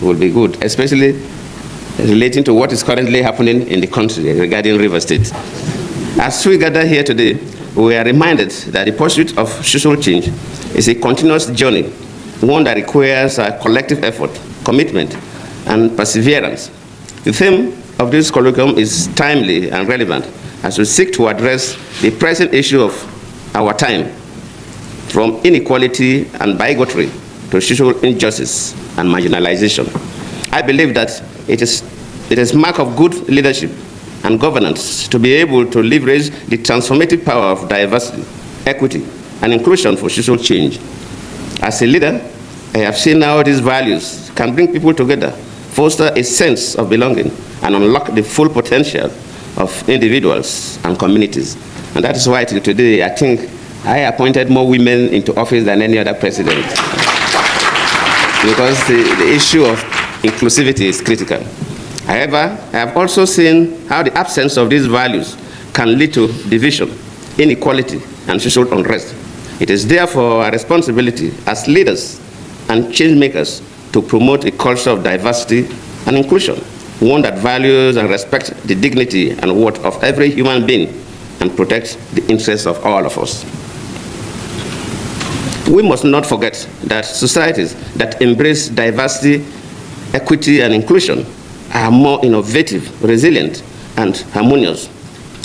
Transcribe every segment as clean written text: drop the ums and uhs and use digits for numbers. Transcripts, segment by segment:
will be good, especially relating to what is currently happening in the country regarding River State. As we gather here today, we are reminded that the pursuit of social change is a continuous journey, one that requires a collective effort, commitment, and perseverance. The theme of this colloquium is timely and relevant as we seek to address the present issue of our time, from inequality and bigotry to social injustice and marginalization. I believe that it is mark of good leadership and governance to be able to leverage the transformative power of diversity, equity, and inclusion for social change. As a leader, I have seen how these values can bring people together, foster a sense of belonging, and unlock the full potential of individuals and communities. And that is why today I think I appointed more women into office than any other president. Because the issue of inclusivity is critical. However, I have also seen how the absence of these values can lead to division, inequality, and social unrest. It is therefore our responsibility as leaders and change makers to promote a culture of diversity and inclusion, one that values and respects the dignity and worth of every human being and protects the interests of all of us. We must not forget that societies that embrace diversity, equity, and inclusion are more innovative, resilient, and harmonious.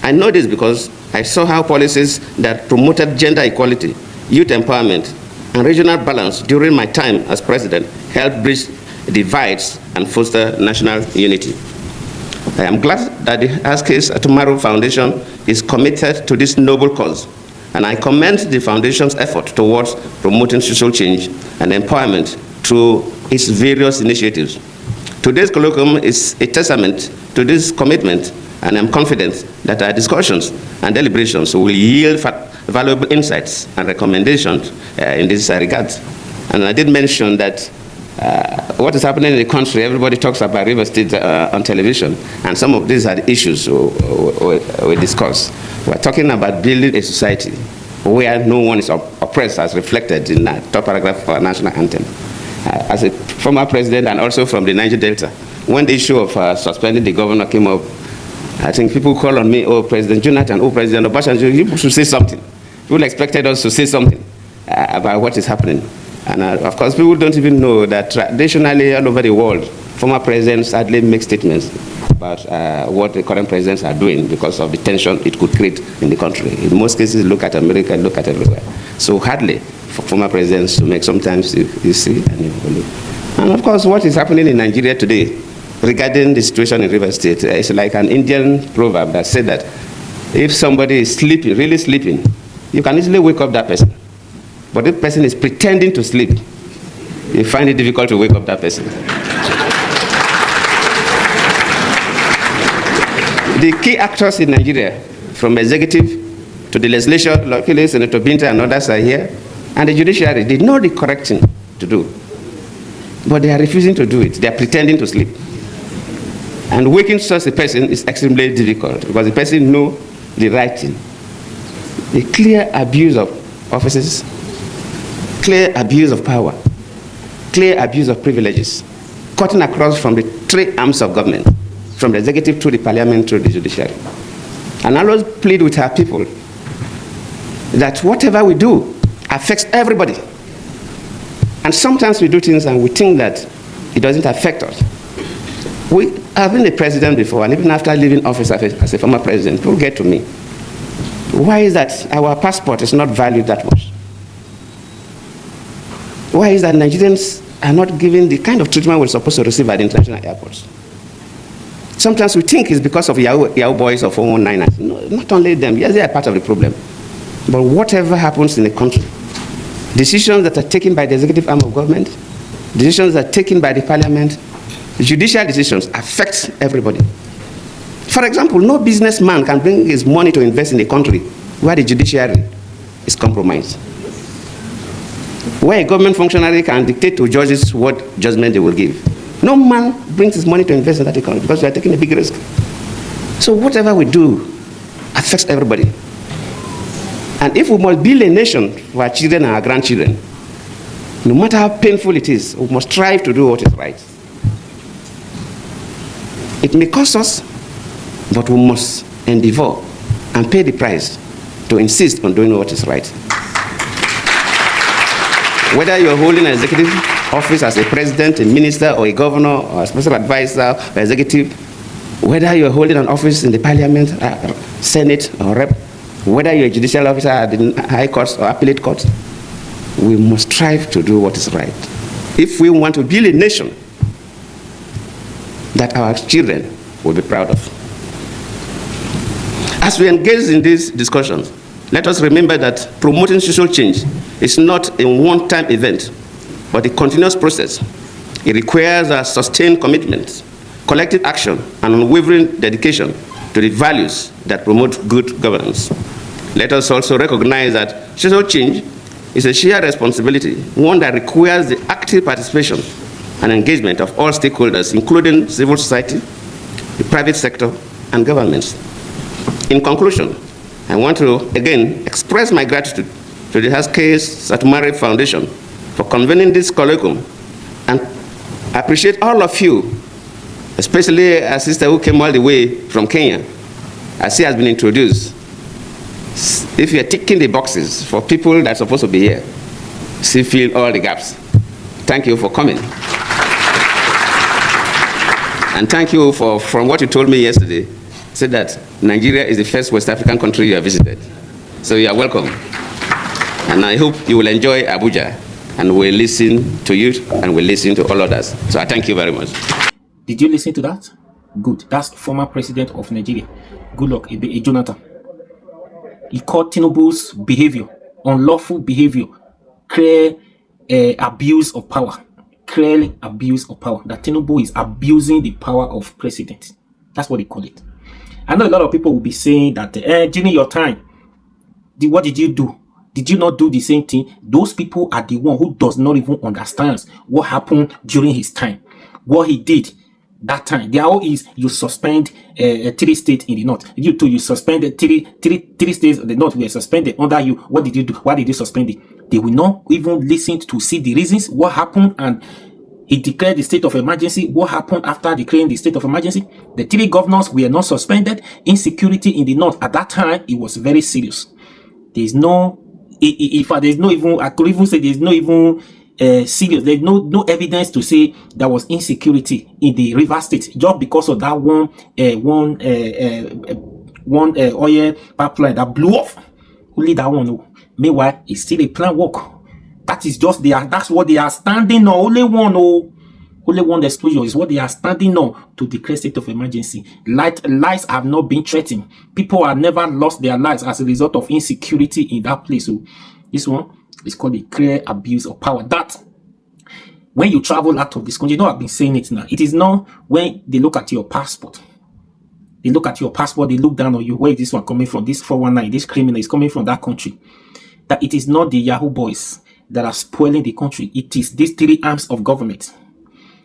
I know this because I saw how policies that promoted gender equality, youth empowerment, and regional balance during my time as president helped bridge divides and foster national unity. I am glad that the Askes Tomorrow Foundation is committed to this noble cause, and I commend the foundation's effort towards promoting social change and empowerment through its various initiatives. Today's colloquium is a testament to this commitment, and I'm confident that our discussions and deliberations will yield valuable insights and recommendations in this regard. And I did mention that what is happening in the country, everybody talks about River State on television, and some of these are the issues we discuss. We're talking about building a society where no one is oppressed, as reflected in the top paragraph of our national anthem. As a former president and also from the Niger Delta, when the issue of suspending the governor came up, I think people call on me, oh, President Jonathan, oh, President Obasanjo, you should say something. People expected us to say something about what is happening. And of course, people don't even know that traditionally all over the world, former presidents hardly make statements about what the current presidents are doing because of the tension it could create in the country. In most cases, look at America, look at everywhere. So hardly for former presidents to make, sometimes you see and you believe. And of course, what is happening in Nigeria today regarding the situation in River State, it's like an Indian proverb that said that if somebody is sleeping, really sleeping, you can easily wake up that person. But if the person is pretending to sleep, you find it difficult to wake up that person. The key actors in Nigeria, from executive to the legislature, luckily Senator Binta and others are here, and the judiciary, they know the correct thing to do. But they are refusing to do it. They are pretending to sleep. And waking such a person is extremely difficult because the person knows the right thing. The clear abuse of offices, clear abuse of power, clear abuse of privileges, cutting across from the three arms of government, from the executive to the parliament to the judiciary. And I always plead with our people that whatever we do affects everybody. And sometimes we do things and we think that it doesn't affect us. I've been a president before, and even after leaving office as a former president, people get to me. Why is that our passport is not valued that much? Why is that Nigerians are not given the kind of treatment we're supposed to receive at international airports? Sometimes we think it's because of Yahoo boys or 419ers. No, not only them. Yes, they are part of the problem. But whatever happens in the country, decisions that are taken by the executive arm of government, decisions that are taken by the parliament, judicial decisions affect everybody. For example, no businessman can bring his money to invest in a country where the judiciary is compromised, where a government functionary can dictate to judges what judgment they will give. No man brings his money to invest in that economy because we are taking a big risk. So whatever we do affects everybody. And if we must build a nation for our children and our grandchildren, no matter how painful it is, we must strive to do what is right. It may cost us, but we must endeavor and pay the price to insist on doing what is right. Whether you're holding an executive office as a president, a minister, or a governor, or a special advisor, or executive, whether you're holding an office in the parliament, senate, or rep, whether you're a judicial officer at the high courts or appellate courts, we must strive to do what is right. If we want to build a nation that our children will be proud of. As we engage in these discussions, let us remember that promoting social change is not a one-time event, but a continuous process. It requires a sustained commitment, collective action, and unwavering dedication to the values that promote good governance. Let us also recognize that social change is a shared responsibility, one that requires the active participation and engagement of all stakeholders, including civil society, the private sector, and governments. In conclusion, I want to again express my gratitude to the Haskell's Satumari Foundation for convening this colloquium, and I appreciate all of you, especially a sister who came all the way from Kenya, as she has been introduced. If you're ticking the boxes for people that are supposed to be here, she fill all the gaps. Thank you for coming. And thank you from what you told me yesterday, said that Nigeria is the first West African country you have visited. So you are welcome. And I hope you will enjoy Abuja, and we'll listen to you and we'll listen to all others. So I thank you very much. Did you listen to that? Good. That's former president of Nigeria. Good luck, Jonathan. He called Tinubu's behavior, unlawful behavior, clear abuse of power. Clearly abuse of power. That Tinubu is abusing the power of president. That's what they call it. I know a lot of people will be saying that, during your time, what did you do? Did you not do the same thing? Those people are the one who does not even understand what happened during his time. What he did that time. The how is you suspend 3 states in the north. You suspended three states in the north were suspended under you. What did you do? Why did you suspend it? They will not even listen to see the reasons what happened, and he declared the state of emergency. What happened after declaring the state of emergency? The 3 governors were not suspended. Insecurity in the north at that time, it was very serious. There is no, if there's no even, I could even say there's no even serious. There's no evidence to say there was insecurity in the River State just because of that one oil pipeline that blew off. Only that one. Meanwhile, it's still a plan work. That is just that's what they are standing on. Only one explosion is what they are standing on to declare state of emergency. Lives have not been threatened. People have never lost their lives as a result of insecurity in that place. So this one is called a clear abuse of power. That when you travel out of this country, I've been saying it now. It is not when they look at your passport. They look at your passport, they look down on you. Where is this one coming from? This 419, this criminal is coming from that country. That it is not the Yahoo boys that are spoiling the country. It is these 3 arms of government.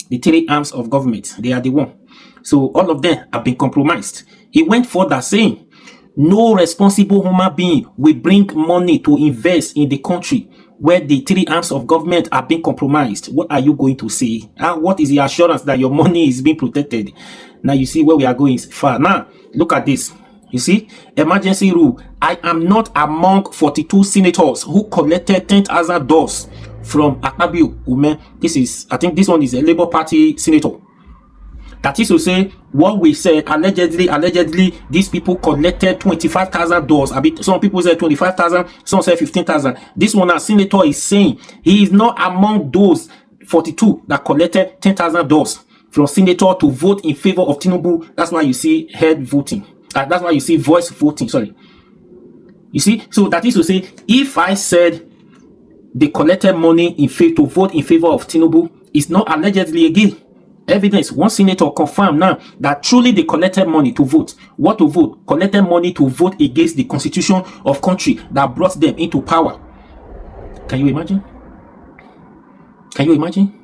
The 3 arms of government, they are the one. So all of them have been compromised. He went further saying, no responsible human being will bring money to invest in the country where the 3 arms of government are being compromised. What are you going to say? What is the assurance that your money is being protected? Now you see where we are going far. Now, look at this. You see, emergency rule. I am not among 42 senators who collected $10,000 from Akpabio Ume. I think this one is a Labour Party senator. That is to say, what we said, allegedly, these people collected $25,000. Some people said 25,000, some said 15,000. This one, our senator is saying he is not among those 42 that collected $10,000 from senator to vote in favor of Tinubu. That's why you see head voting. That's why you see voice voting. Sorry. You see, so that is to say, if I said they collected money in favor to vote in favor of Tinubu, it's not allegedly again. Evidence. One senator confirmed now that truly they collected money to vote. What to vote? Collected money to vote against the constitution of country that brought them into power. Can you imagine? Can you imagine?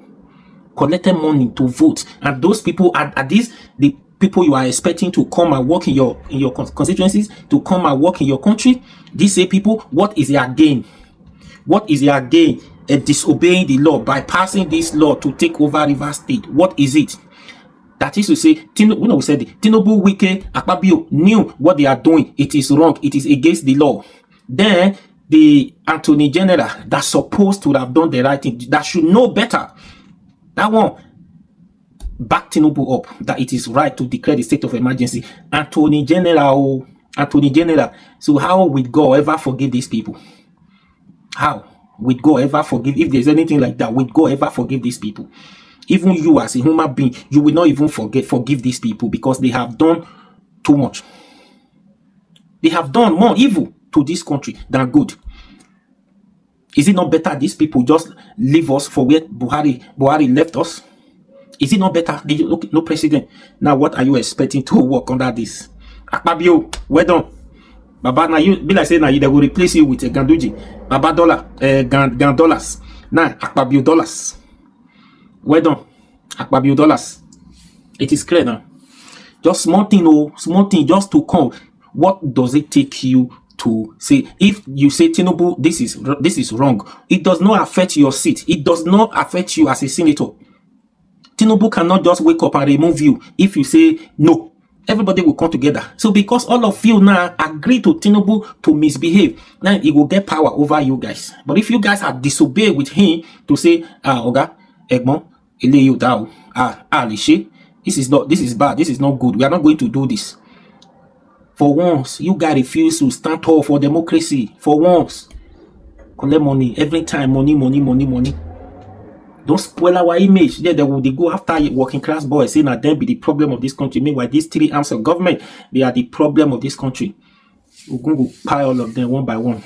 Collected money to vote, and those people are these the people you are expecting to come and work in your constituencies, to come and work in your country. These same people, what is their gain? What is their gain? Disobeying the law, bypassing this law to take over River State. What is it? That is to say, we said Tinubu, Wike, Akpabio knew what they are doing. It is wrong. It is against the law. Then the Attorney General that's supposed to have done the right thing, that should know better, that one back Tinubu up, that it is right to declare the state of emergency. Attorney General. So how would God ever forgive these people? How would God ever forgive? If there's anything like that, would God ever forgive these people? Even you as a human being, you will not even forgive these people, because they have done too much. They have done more evil to this country than good. Is it not better these people just leave us for where Buhari left us? Is it not better? Look, no president. Now what are you expecting to work under this? Akpabio, well done. Baba, now you be like saying now they will replace you with a Ganduji. Baba dollar, dollars. Now Akpabio dollars. Well done. Akpabio dollars. It is clear now. Just small thing just to come. What does it take you to say? If you say Tinubu, this is wrong, it does not affect your seat. It does not affect you as a senator. Tinubu cannot just wake up and remove you if you say no. Everybody will come together. So because all of you now agree to Tinubu to misbehave, now he will get power over you guys. But if you guys are disobeyed with him to say, Oga, Egmont, this is bad, this is not good, we are not going to do this. For once, you guys refuse to stand tall for democracy. For once, collect money every time. Money. Don't spoil our image. They go after working class boys, saying that they be the problem of this country. Meanwhile, these three arms of government, they are the problem of this country. We're going to pile all of them one by one.